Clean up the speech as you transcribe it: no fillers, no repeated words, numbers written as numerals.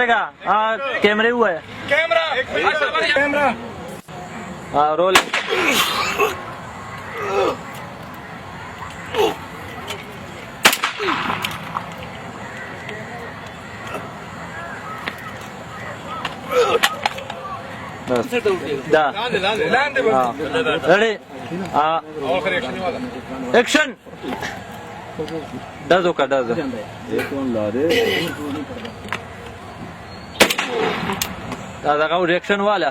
का हाँ कैमरे हुआ है कैमरा हाँ रोल रेडी एक्शन 10 होगा 10 दादा का रिएक्शन वाला